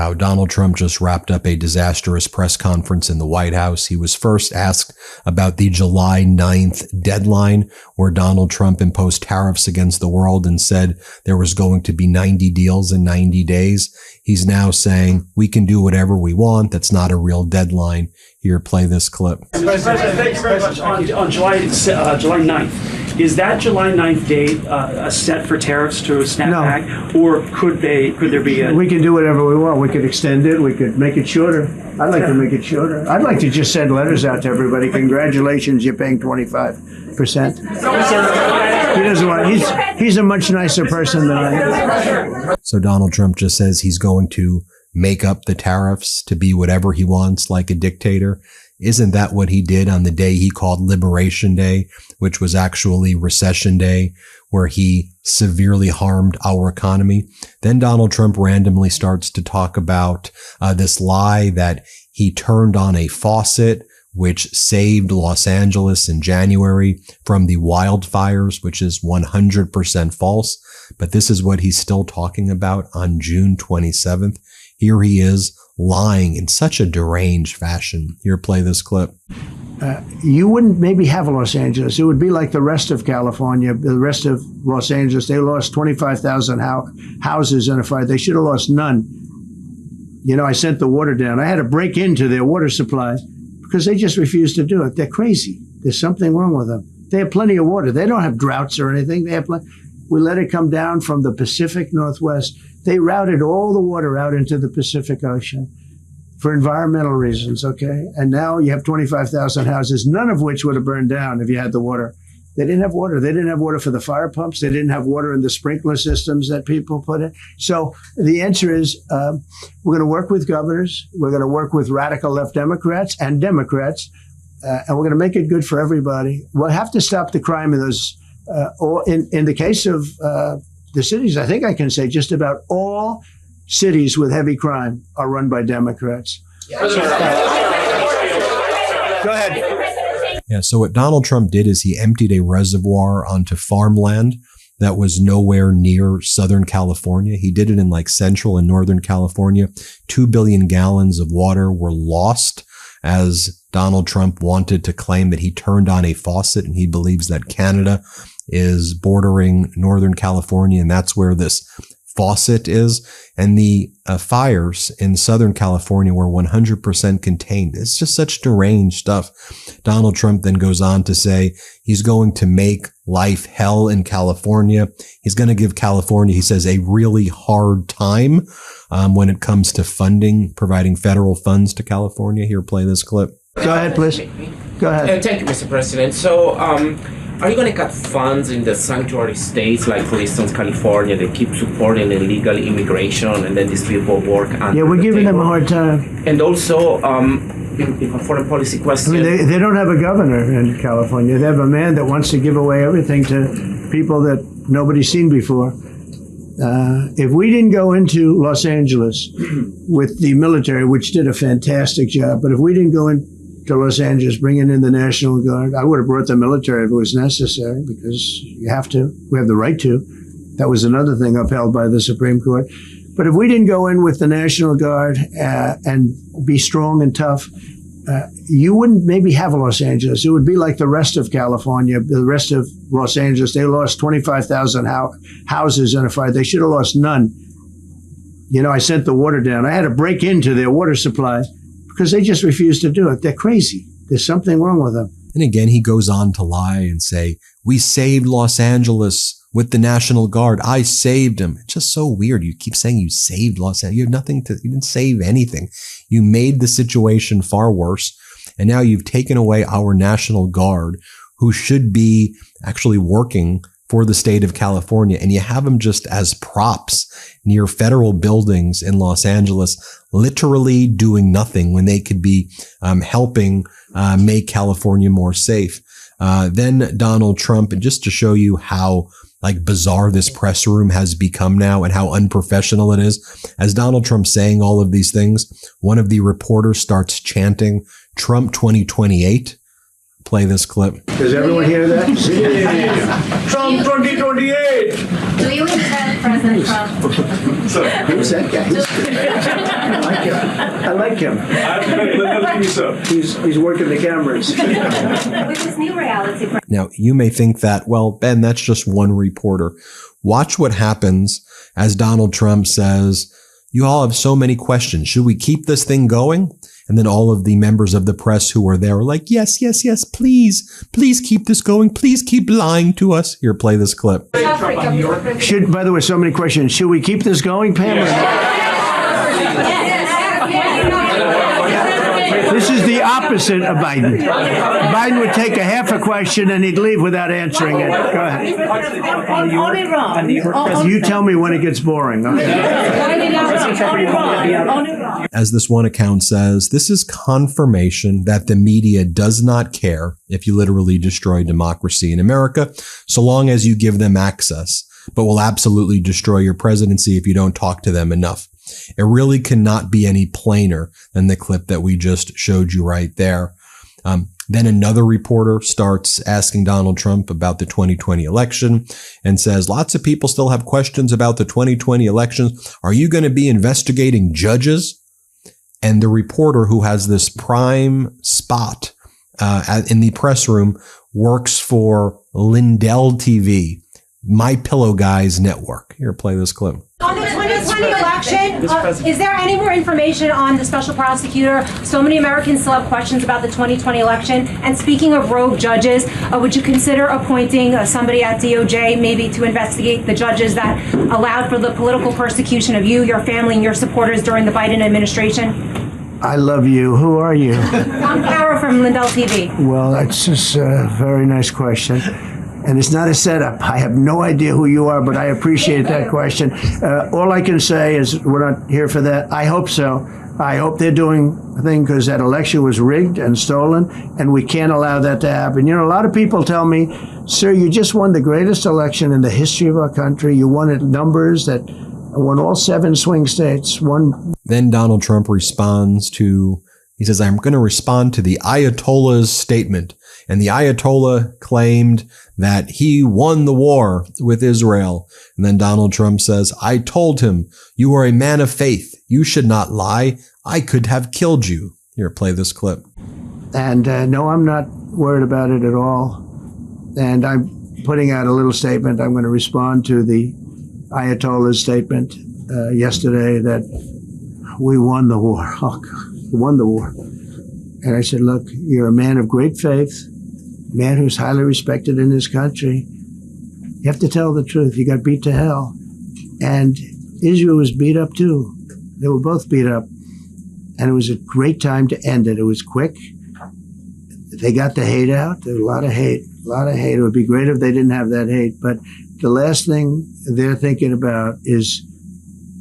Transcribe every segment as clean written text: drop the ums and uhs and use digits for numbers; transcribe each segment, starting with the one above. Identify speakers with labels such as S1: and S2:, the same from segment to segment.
S1: Wow, Donald Trump just wrapped up a disastrous press conference in the White House. He was first asked about the July 9th deadline, where Donald Trump imposed tariffs against the world and said there was going to be 90 deals in 90 days. He's now saying we can do whatever we want. That's not a real deadline. Here, play this clip.
S2: President, thank you very much. On July 9th, is that July 9th date set for tariffs to snap back, or could there be a...
S3: We can do whatever we want. We could extend it. We could make it shorter. I'd like to make it shorter. I'd like to just send letters out to everybody. Congratulations, you're paying 25%. He doesn't want. He's a much nicer person than I am.
S1: So Donald Trump just says he's going to make up the tariffs to be whatever he wants, like a dictator. Isn't that what he did on the day he called Liberation Day, which was actually Recession Day, where he severely harmed our economy? Then Donald Trump randomly starts to talk about this lie that he turned on a faucet, which saved Los Angeles in January from the wildfires, which is 100% false. But this is what he's still talking about on June 27th. Here he is lying in such a deranged fashion. Here, play this clip.
S3: You wouldn't maybe have Los Angeles. It would be like the rest of California, the rest of Los Angeles. They lost 25,000 houses in a fire. They should have lost none. You know, I sent the water down. I had to break into their water supply because they just refused to do it. They're crazy. There's something wrong with them. They have plenty of water. They don't have droughts or anything. They have plenty. We let it come down from the Pacific Northwest. They routed all the water out into the Pacific Ocean for environmental reasons, okay? And now you have 25,000 houses, none of which would have burned down if you had the water. They didn't have water. They didn't have water for the fire pumps. They didn't have water in the sprinkler systems that people put in. So the answer is we're going to work with governors. We're going to work with radical left Democrats and Democrats, and we're going to make it good for everybody. We'll have to stop the crime in those, or in the case of the cities, I think I can say just about all cities with heavy crime are run by Democrats.
S1: Go ahead. Yeah, so what Donald Trump did is he emptied a reservoir onto farmland that was nowhere near Southern California. He did it in like Central and Northern California. 2 billion gallons of water were lost as Donald Trump wanted to claim that he turned on a faucet, and he believes that Canada is bordering Northern California, and that's where this faucet is. And the fires in Southern California were 100% contained. It's just such deranged stuff. Donald Trump then goes on to say he's going to make life hell in California. He's going to give California, he says, a really hard time when it comes to funding, providing federal funds to California. Here, play this clip.
S3: Go ahead, please. Go ahead.
S4: Thank you, Mr. President. So, are you going to cut funds in the sanctuary states, like, for instance, California, that keep supporting illegal immigration, and then these people work under
S3: Yeah, we're giving them a
S4: table?
S3: hard time.
S4: And also, in a foreign policy question...
S3: I mean, they don't have a governor in California. They have a man that wants to give away everything to people that nobody's seen before. If we didn't go into Los Angeles with the military, which did a fantastic job, but if we didn't go into Los Angeles, bringing in the National Guard, I would have brought the military if it was necessary, because you have to. We have the right to. That was another thing upheld by the Supreme Court. But if we didn't go in with the National Guard and be strong and tough, you wouldn't maybe have Los Angeles. It would be like the rest of California, the rest of Los Angeles. They lost 25,000 houses in a fire. They should have lost none. You know, I sent the water down. I had to break into their water supply because they just refused to do it. They're crazy. There's something wrong with them.
S1: And again, he goes on to lie and say, we saved Los Angeles with the National Guard. I saved him. It's just so weird. You keep saying you saved Los Angeles. You have nothing to, you didn't save anything. You made the situation far worse. And now you've taken away our National Guard, who should be actually working for the state of California. And you have them just as props near federal buildings in Los Angeles, literally doing nothing when they could be helping make California more safe. Then Donald Trump, and just to show you how like bizarre this press room has become now and how unprofessional it is. As Donald Trump's saying all of these things, one of the reporters starts chanting Trump 2028. Play this clip.
S3: Does everyone hear that?
S2: Trump 2028!
S5: Do you intend President Trump?
S3: Who's that guy? I like him. He's working the cameras.
S5: With this new reality.
S1: Now, you may think that, well, Ben, that's just one reporter. Watch what happens as Donald Trump says, you all have so many questions. Should we keep this thing going? And then all of the members of the press who were there were like, yes, please keep this going. Please keep lying to us. Here, play this clip.
S3: By the way, so many questions. Should we keep this going, Pam? This is the opposite of Biden. Biden would take a half a question and he'd leave without answering it. Go ahead.
S5: Only wrong.
S3: You tell me when it gets boring. Okay?
S1: As this one account says, this is confirmation that the media does not care if you literally destroy democracy in America, so long as you give them access, but will absolutely destroy your presidency if you don't talk to them enough. It really cannot be any plainer than the clip that we just showed you right there. Then another reporter starts asking Donald Trump about the 2020 election and says, lots of people still have questions about the 2020 elections. Are you going to be investigating judges? And the reporter, who has this prime spot in the press room, works for Lindell TV, My Pillow Guys network. Here, play this clip.
S6: On the 2020 election, is there any more information on the special prosecutor? So many Americans still have questions about the 2020 election. And speaking of rogue judges, would you consider appointing somebody at DOJ maybe to investigate the judges that allowed for the political persecution of you, your family, and your supporters during the Biden administration?
S3: I love you. Who are you?
S6: I'm Kara from Lindell TV.
S3: Well, that's just a very nice question. And it's not a setup. I have no idea who you are, but I appreciate that question. All I can say is we're not here for that. I hope so. I hope they're doing a thing because that election was rigged and stolen, and we can't allow that to happen. You know, a lot of people tell me, sir, you just won the greatest election in the history of our country. You won at numbers that won all 7 swing states.
S1: Then Donald Trump he says, I'm going to respond to the Ayatollah's statement. And the Ayatollah claimed that he won the war with Israel. And then Donald Trump says, I told him, you are a man of faith. You should not lie. I could have killed you. Here, play this clip.
S3: And no, I'm not worried about it at all. And I'm putting out a little statement. I'm going to respond to the Ayatollah's statement yesterday that we won the war. Oh, God. Won the war. And I said, look, you're a man of great faith, a man who's highly respected in this country. You have to tell the truth. You got beat to hell. And Israel was beat up too. They were both beat up. And it was a great time to end it. It was quick. They got the hate out. There was a lot of hate. It would be great if they didn't have that hate. But the last thing they're thinking about is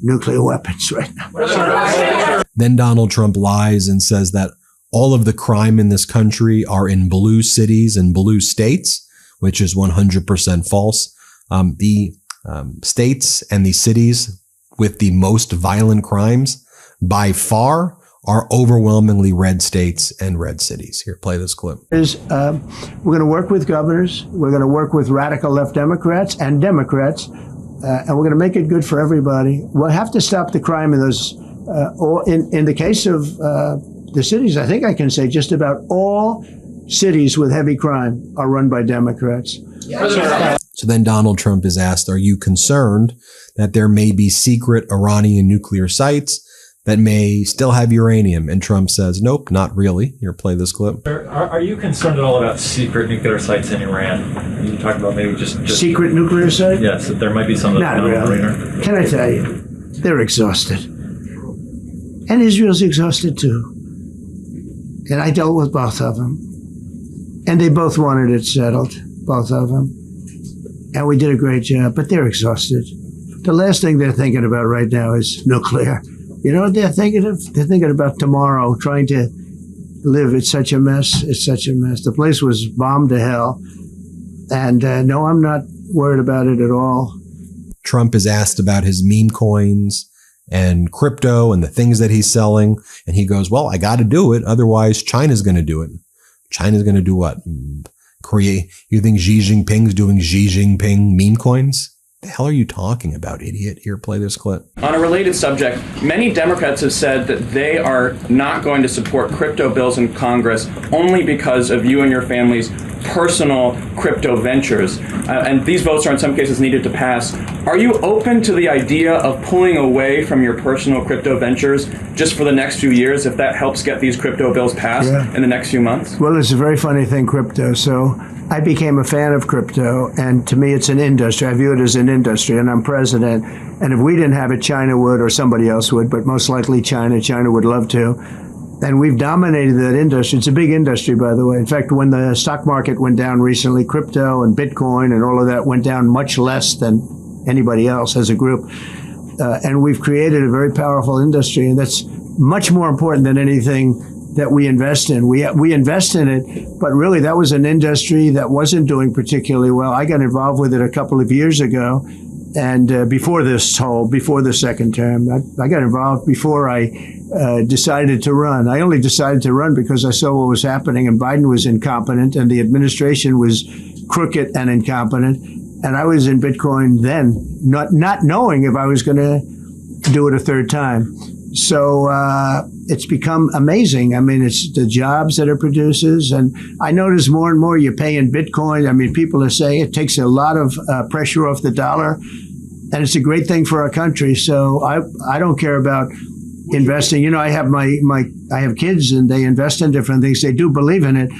S3: nuclear weapons right now.
S1: Then Donald Trump lies and says that all of the crime in this country are in blue cities and blue states, which is 100% false. The states and the cities with the most violent crimes by far are overwhelmingly red states and red cities. Here, play this clip.
S3: We're going to work with governors. We're going to work with radical left Democrats and Democrats. And we're going to make it good for everybody. We'll have to stop the crime in those. In the case of the cities, I think I can say just about all cities with heavy crime are run by Democrats.
S1: So then Donald Trump is asked, are you concerned that there may be secret Iranian nuclear sites that may still have uranium? And Trump says, nope, not really. Here, play this clip.
S7: Are you concerned at all about secret nuclear sites in Iran? You talked about maybe just
S3: secret nuclear sites?
S7: Yes, that there might be some.
S3: Not really. Can I tell you? They're exhausted. And Israel's exhausted too. And I dealt with both of them. And they both wanted it settled, both of them. And we did a great job, but they're exhausted. The last thing they're thinking about right now is nuclear. You know what they're thinking of? They're thinking about tomorrow, trying to live. It's such a mess. It's such a mess. The place was bombed to hell. And no, I'm not worried about it at all.
S1: Trump is asked about his meme coins and crypto and the things that he's selling. And he goes, well, I got to do it. Otherwise, China's going to do it. China's going to do what? You think Xi Jinping's doing Xi Jinping meme coins? The hell are you talking about, idiot? Here, play this clip.
S8: On a related subject, many Democrats have said that they are not going to support crypto bills in Congress only because of you and your family's personal crypto ventures. And these votes are in some cases needed to pass. Are you open to the idea of pulling away from your personal crypto ventures just for the next few years if that helps get these crypto bills passed in the next few months?
S3: Well, it's a very funny thing, crypto. So I became a fan of crypto, and to me, it's an industry. I view it as an industry, and I'm president. And if we didn't have it, China would, or somebody else would, but most likely China. China would love to. And we've dominated that industry. It's a big industry, by the way. In fact, when the stock market went down recently, crypto and Bitcoin and all of that went down much less than anybody else as a group. And we've created a very powerful industry, and that's much more important than anything that we invest in. We invest in it, but really that was an industry that wasn't doing particularly well. I got involved with it a couple of years ago, and before the second term, I got involved before I decided to run. I only decided to run because I saw what was happening, and Biden was incompetent, and the administration was crooked and incompetent. And I was in Bitcoin then, not knowing if I was going to do it a third time. So it's become amazing. I mean, it's the jobs that it produces. And I notice more and more you pay in Bitcoin. I mean, people are saying it takes a lot of pressure off the dollar. And it's a great thing for our country. So I don't care about investing. You know, I have kids and they invest in different things. They do believe in it.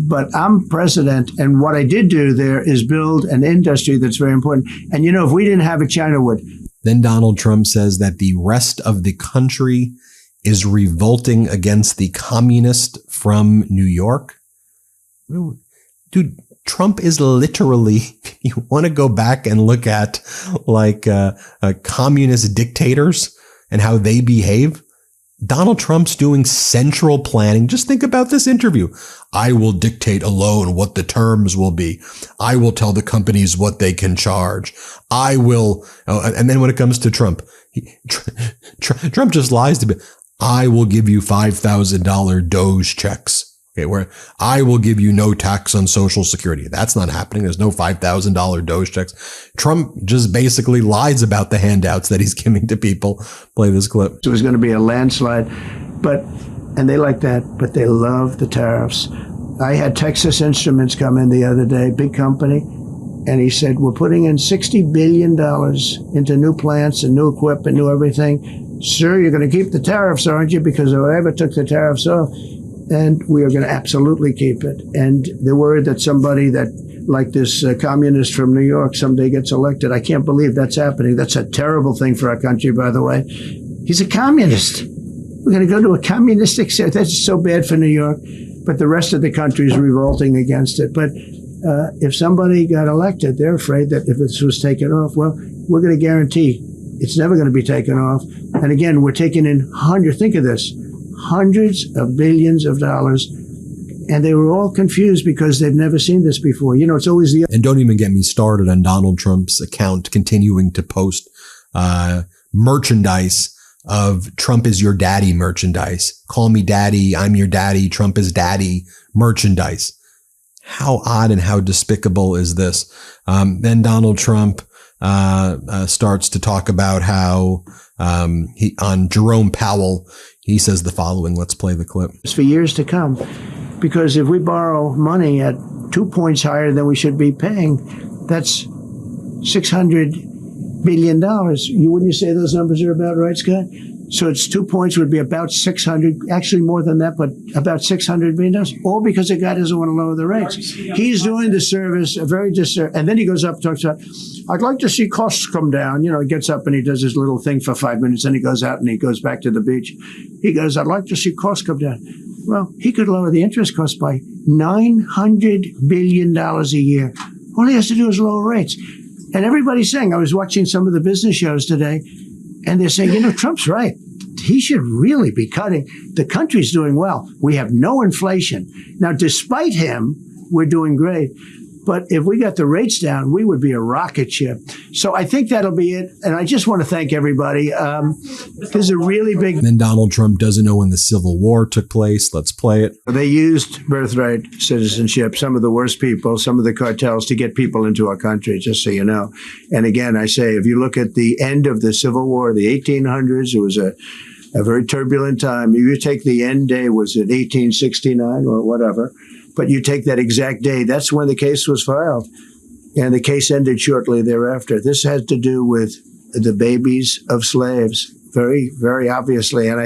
S3: But I'm president, and what I did do there is build an industry that's very important. And, you know, if we didn't have it, China would.
S1: Then Donald Trump says that the rest of the country is revolting against the communist from New York. Dude, Trump is literally, you want to go back and look at like communist dictators and how they behave? Donald Trump's doing central planning. Just think about this interview. I will dictate alone what the terms will be. I will tell the companies what they can charge. I will. And then when it comes to Trump, Trump just lies to me. I will give you $5,000 Doge checks. Okay, where I will give you no tax on Social Security. That's not happening. There's no $5,000 Doge checks. Trump just basically lies about the handouts that he's giving to people. Play this clip.
S3: It was going to be a landslide, and they like that, but they love the tariffs. I had Texas Instruments come in the other day, big company, and he said, we're putting in $60 billion into new plants and new equipment, new everything. Sir, you're going to keep the tariffs, aren't you? Because if I ever took the tariffs off, and we are going to absolutely keep it. And they're worried that somebody that, like this communist from New York, someday gets elected. I can't believe that's happening. That's a terrible thing for our country, by the way. He's a communist. We're going to go to a communistic state. That's so bad for New York. But the rest of the country is revolting against it. But if somebody got elected, they're afraid that if this was taken off, well, we're going to guarantee it's never going to be taken off. And again, we're taking in think of this, hundreds of billions of dollars, and they were all confused because they've never seen this before. You know, it's always
S1: and don't even get me started on Donald Trump's account continuing to post merchandise of Trump is your daddy merchandise. Call me daddy. I'm your daddy. Trump is daddy merchandise. How odd and how despicable is this? Then Donald Trump starts to talk about how on Jerome Powell, he says the following. Let's play the clip.
S3: For years to come, because if we borrow money at 2 points higher than we should be paying, that's $600 billion. Wouldn't you say those numbers are about right, Scott? So it's 2 points would be about 600, actually more than that, but about $600 billion, all because the guy doesn't want to lower the rates. He's doing the service, and then he goes up and talks about, I'd like to see costs come down. You know, he gets up and he does his little thing for 5 minutes, then he goes out and he goes back to the beach. He goes, I'd like to see costs come down. Well, he could lower the interest cost by $900 billion a year. All he has to do is lower rates. And everybody's saying, I was watching some of the business shows today, and they're saying, you know, Trump's right. He should really be cutting. The country's doing well. We have no inflation. Now, despite him, we're doing great. But if we got the rates down, we would be a rocket ship. So I think that'll be it. And I just want to thank everybody. There's a really big...
S1: And then Donald Trump doesn't know when the Civil War took place. Let's play it.
S3: They used birthright citizenship, some of the worst people, some of the cartels, to get people into our country, just so you know. And again, I say, if you look at the end of the Civil War, the 1800s, it was a very turbulent time. If you take the end day, was it 1869 or whatever? But you take that exact day, that's when the case was filed. And the case ended shortly thereafter. This had to do with the babies of slaves, very, very obviously. And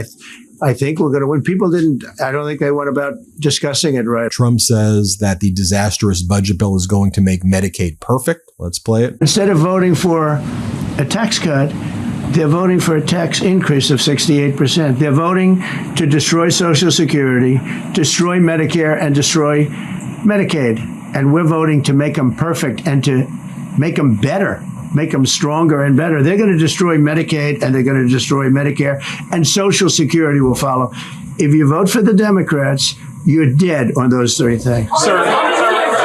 S3: I think we're going to win. I don't think they went about discussing it right.
S1: Trump says that the disastrous budget bill is going to make Medicaid perfect. Let's play it.
S3: Instead of voting for a tax cut, they're voting for a tax increase of 68%. They're voting to destroy Social Security, destroy Medicare, and destroy Medicaid. And we're voting to make them perfect and to make them better, make them stronger and better. They're going to destroy Medicaid, and they're going to destroy Medicare, and Social Security will follow. If you vote for the Democrats, you're dead on those three things.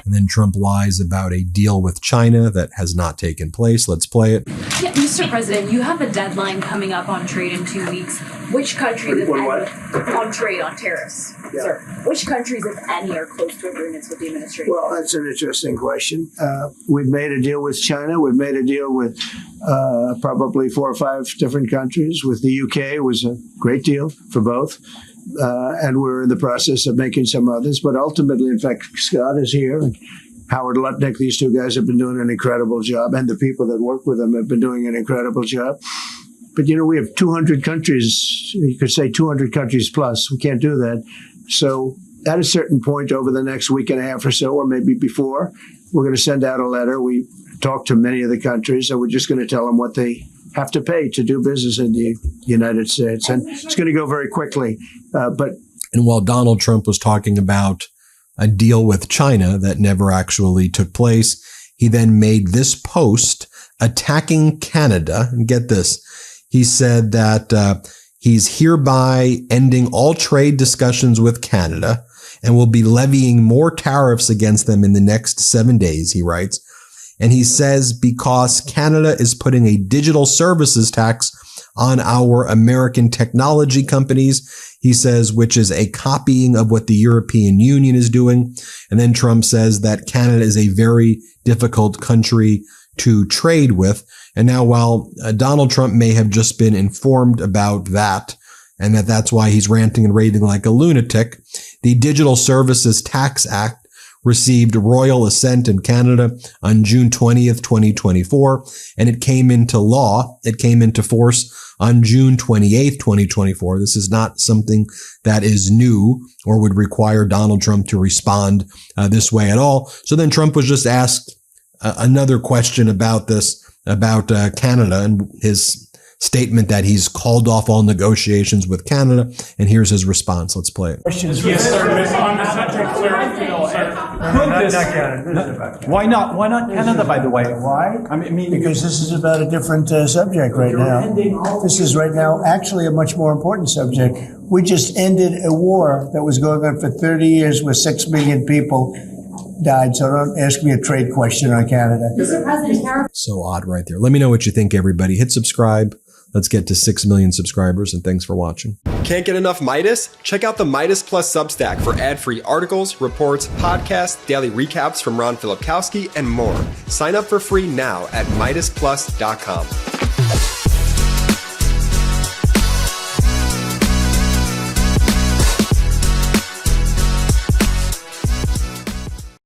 S1: And then Trump lies about a deal with China that has not taken place. Let's play it.
S9: Yeah, Mr. President, you have a deadline coming up on trade in 2 weeks. Which countries, if any, on trade, on tariffs, sir, which countries, if any, are close to agreements with the administration?
S3: Well, that's an interesting question. We've made a deal with China. We've made a deal with probably 4 or 5 different countries. With the UK, it was a great deal for both. And we're in the process of making some others. But ultimately, in fact, Scott is here, and Howard Lutnick, these two guys have been doing an incredible job, and the people that work with them have been doing an incredible job. But, we have 200 countries, you could say 200 countries plus. We can't do that. So at a certain point over the next week and a half or so, or maybe before, we're going to send out a letter. We talk to many of the countries, and we're just going to tell them what they have to pay to do business in the United States. And it's going to go very quickly.
S1: And while Donald Trump was talking about a deal with China that never actually took place, he then made this post attacking Canada. And get this. He said that he's hereby ending all trade discussions with Canada and will be levying more tariffs against them in the next 7 days, he writes. And he says because Canada is putting a digital services tax on our American technology companies, he says, which is a copying of what the European Union is doing. And then Trump says that Canada is a very difficult country to trade with. And now, while Donald Trump may have just been informed about that, and that's why he's ranting and raving like a lunatic, the Digital Services Tax Act received royal assent in Canada on June 20th, 2024, and it came into law. It came into force on June 28th, 2024. This is not something that is new or would require Donald Trump to respond this way at all. So then Trump was just asked another question about this, about Canada and his statement that he's called off all negotiations with Canada. And here's his response. Let's play it.
S2: Yes,
S10: Why not? Why not Canada, by the way?
S3: Why?
S10: I mean,
S3: Because this is about a different subject right now. This is right now actually a much more important subject. We just ended a war that was going on for 30 years where 6 million people died. So don't ask me a trade question on Canada.
S6: Mr. President,
S1: So odd right there. Let me know what you think, everybody. Hit subscribe. Let's get to 6 million subscribers, and thanks for watching.
S11: Can't get enough Meidas? Check out the Meidas Plus Substack for ad-free articles, reports, podcasts, daily recaps from Ron Filipkowski, and more. Sign up for free now at MeidasPlus.com.